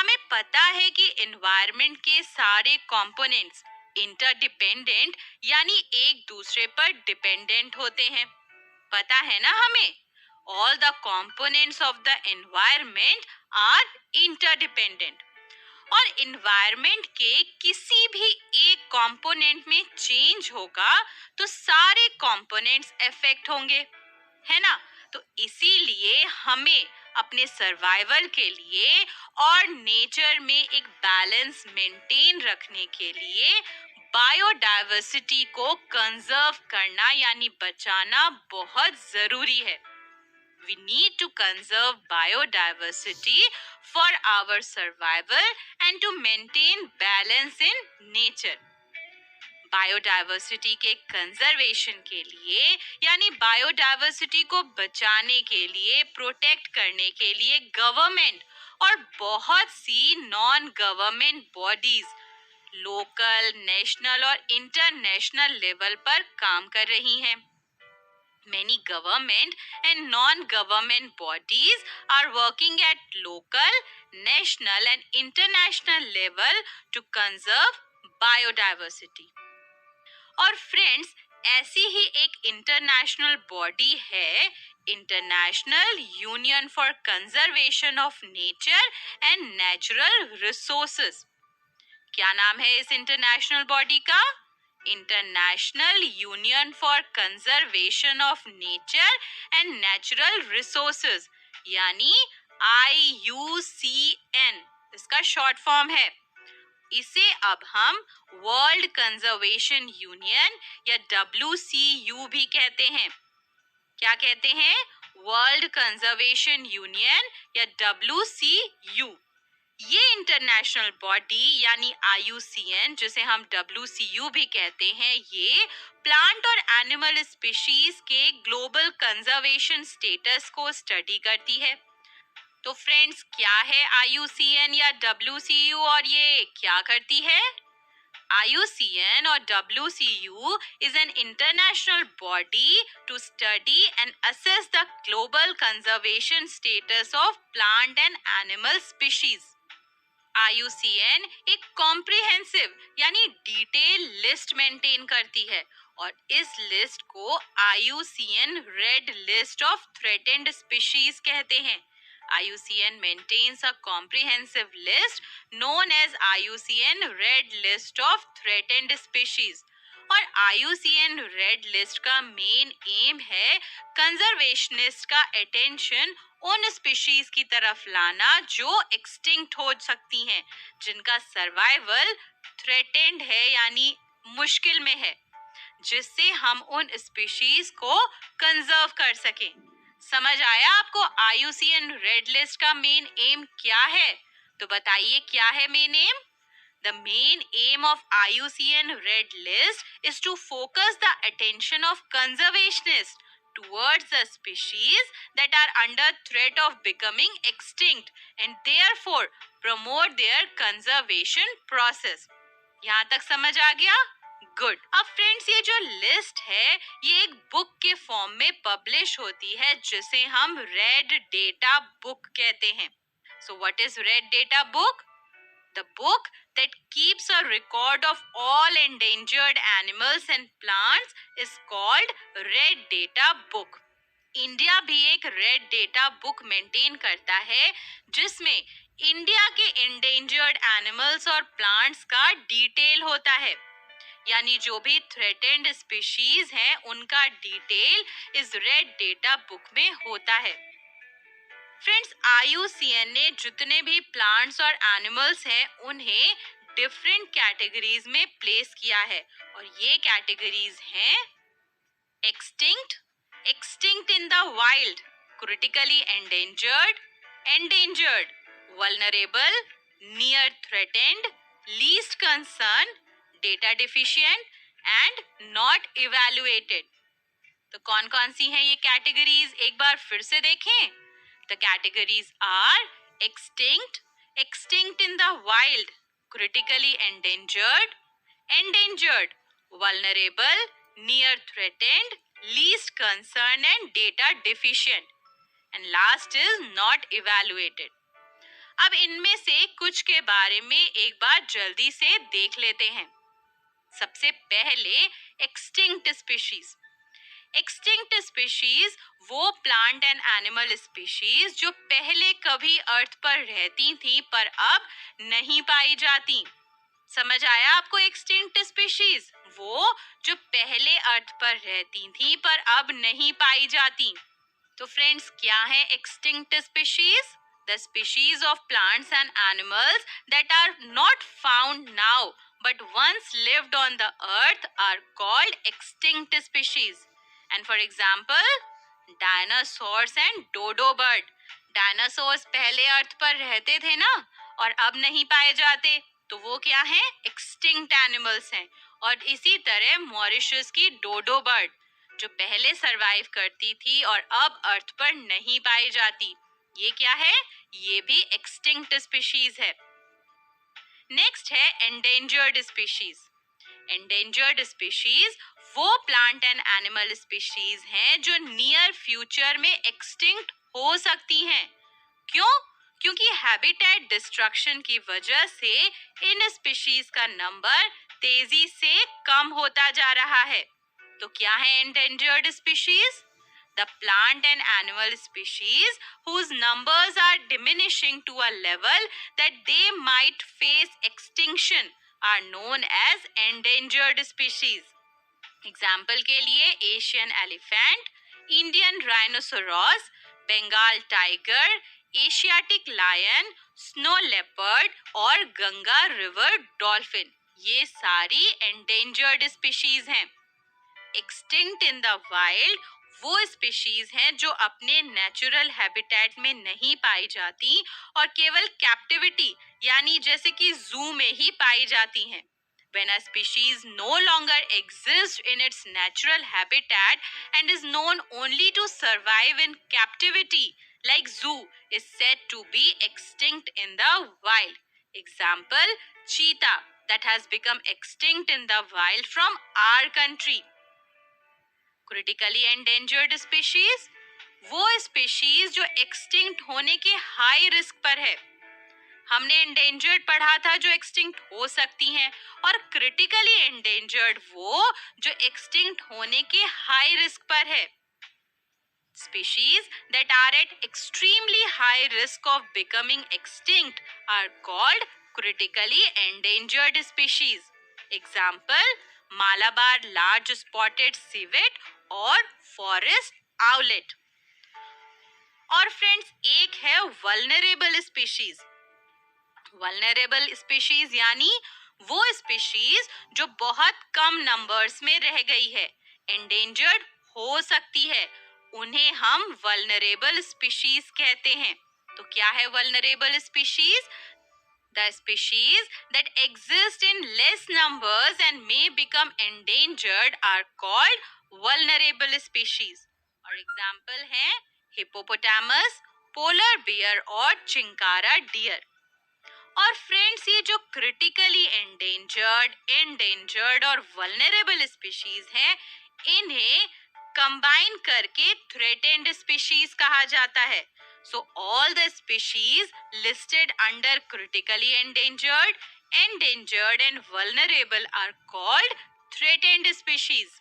हमें पता है कि एनवायरनमेंट के सारे कंपोनेंट्स इंटरडिपेंडेंट यानी एक दूसरे पर डिपेंडेंट होते हैं। पता है ना हमें? All the components of the environment are interdependent. और इन्वायरमेंट के किसी भी एक कंपोनेंट में चेंज होगा तो सारे कंपोनेंट्स इफेक्ट होंगे, है ना? तो इसीलिए हमें अपने सर्वाइवल के लिए और नेचर में एक बैलेंस मेंटेन रखने के लिए बायोडायवर्सिटी को कंजर्व करना यानी बचाना बहुत जरूरी है। We need to conserve biodiversity for our survival and to maintain balance in nature. Biodiversity के कंजर्वेशन के लिए यानी बायोडायवर्सिटी को बचाने के लिए, प्रोटेक्ट करने के लिए गवर्नमेंट और बहुत सी non government bodies local, national और इंटरनेशनल लेवल पर काम कर रही हैं। Many government and non-government bodies are working at local, national and international level to conserve biodiversity. और फ्रेंड्स, ऐसी ही एक इंटरनेशनल बॉडी है, international union for conservation of nature and natural resources. क्या नाम है इस इंटरनेशनल बॉडी का? International union for conservation of nature and natural resources यानी IUCN इसका शॉर्ट फॉर्म है। इसे अब हम वर्ल्ड कंजर्वेशन यूनियन या WCU भी कहते हैं। क्या कहते हैं? वर्ल्ड कंजर्वेशन यूनियन या WCU। ये इंटरनेशनल बॉडी यानी IUCN, जिसे हम WCU भी कहते हैं, ये प्लांट और एनिमल स्पीशीज के ग्लोबल कंजर्वेशन स्टेटस को स्टडी करती है। तो फ्रेंड्स, क्या है IUCN या WCU और ये क्या करती है? IUCN or WCU is an international body to study and assess the global conservation status of plant and animal species. IUCN एक कॉम्प्रिहेंसिव यानी डिटेल लिस्ट मेंटेन करती है और इस लिस्ट को IUCN red list of threatened species कहते हैं। IUCN maintains a comprehensive list known as IUCN Red List of Threatened Species. और IUCN रेड लिस्ट का मेन एम है कंजर्वेशनिस्ट का अटेंशन उन स्पीशीज की तरफ लाना जो एक्सटिंक्ट हो सकती हैं, जिनका सर्वाइवल थ्रेटेंड है यानी मुश्किल में है, जिससे हम उन स्पीशीज को कंजर्व कर सकें। समझ आया आपको IUCN रेड लिस्ट का मेन एम क्या है? तो बताइए क्या है main M? The main aim of IUCN Red List is to focus the attention of conservationists towards the species that are under threat of becoming extinct and therefore promote their conservation process. यहाँ तक समझ आ गया? Good. अब friends, ये जो list है ये एक बुक के फॉर्म में पब्लिश होती है जिसे हम रेड डेटा बुक कहते हैं। So what is red data book? The book that keeps a record of all endangered animals and plants is called Red Data Book. India भी एक रेड डेटा बुक मेंटेन करता है जिसमें India के endangered animals और plants का detail होता है, यानी जो भी थ्रेटेंड स्पीशीज हैं उनका डिटेल इस रेड डेटा बुक में होता है। फ्रेंड्स, IUCN ने जितने भी प्लांट्स और एनिमल्स हैं उन्हें डिफरेंट कैटेगरीज में प्लेस किया है और ये कैटेगरीज हैं extinct, extinct in the wild, critically endangered, endangered, vulnerable, near threatened, least concern, data deficient and not evaluated. तो कौन कौन सी हैं ये कैटेगरीज? एक बार फिर से देखें। The categories are extinct, extinct in the wild, critically endangered, endangered, vulnerable, near threatened, least concern and data deficient. And last is not evaluated. अब इनमें से कुछ के बारे में एक बार जल्दी से देख लेते हैं। सबसे पहले एक्सटिंक्ट स्पीशीज। एक्सटिंक्ट स्पीशीज वो प्लांट एंड एनिमल स्पीशीज जो पहले कभी अर्थ पर रहती थी पर अब नहीं पाई जाती। समझ आया आपको? एक्सटिंक्ट स्पीशीज वो जो पहले अर्थ पर रहती थी पर अब नहीं पाई जाती। तो फ्रेंड्स, क्या है extinct species? The species of plants and animals that are not found now but once lived on the earth are called extinct species. And for example, dinosaurs and dodo bird. Dinosaurs पहले अर्थ पर रहते थे ना और अब नहीं पाए जाते, तो वो क्या है? एक्सटिंक्ट एनिमल्स हैं। और इसी तरह मॉरिशस की डोडो बर्ड जो पहले सरवाइव करती थी और अब अर्थ पर नहीं पाई जाती, ये क्या है? ये भी एक्सटिंक्ट स्पीशीज है। नेक्स्ट है एंडेंजर्ड स्पीशीज। एंडेंजर्ड स्पीशीज वो प्लांट एंड एनिमल स्पीशीज हैं जो नियर फ्यूचर में एक्सटिंक्ट हो सकती हैं। क्यों? क्योंकि हैबिटेट डिस्ट्रक्शन की वजह से इन स्पीशीज का नंबर तेजी से कम होता जा रहा है। तो क्या है endangered species? The plant and animal species whose numbers are diminishing to a level that they might face extinction are known as endangered species. Example के लिए Asian elephant, Indian rhinoceros, Bengal tiger, Asiatic lion, snow leopard और Ganga river dolphin, ये सारी endangered species हैं। Extinct in the wild वो species हैं जो अपने नेचुरल हैबिटेट में नहीं पाई जाती और केवल कैप्टिविटी यानी जैसे कि जू में ही पाई जाती हैं। When a species no longer exists in its natural habitat and is known only to survive in captivity, like zoo, is said to be extinct in the wild. Example, cheetah that has become extinct in the wild from our country. Critically endangered species वो species जो extinct होने के high risk पर है। हमने endangered पढ़ा था जो एक्सटिंक्ट हो सकती हैं, और क्रिटिकली एंडेंजर्ड वो जो एक्सटिंक्ट होने के हाई रिस्क पर है। Species that are at extremely high risk of becoming extinct are called critically endangered species. Example, Malabar large spotted civet और forest owlet. और फ्रेंड्स, एक है vulnerable species. Vulnerable species यानी वो स्पीशीज जो बहुत कम नंबर्स में रह गई है, endangered हो सकती है, उन्हें हम vulnerable species कहते हैं। तो क्या है vulnerable species? The species that exist in less numbers and may become endangered are called vulnerable species. और एग्जाम्पल हैं हिप्पोपोटामस, पोलर बियर और चिंकारा डियर। और फ्रेंड्स, ये जो क्रिटिकली एंडेंजर्ड और वल्नरेबल स्पीशीज हैं, इन्हें कंबाइन करके थ्रेटेंड स्पीशीज कहा जाता है। So all the species listed under critically endangered and vulnerable are called threatened species.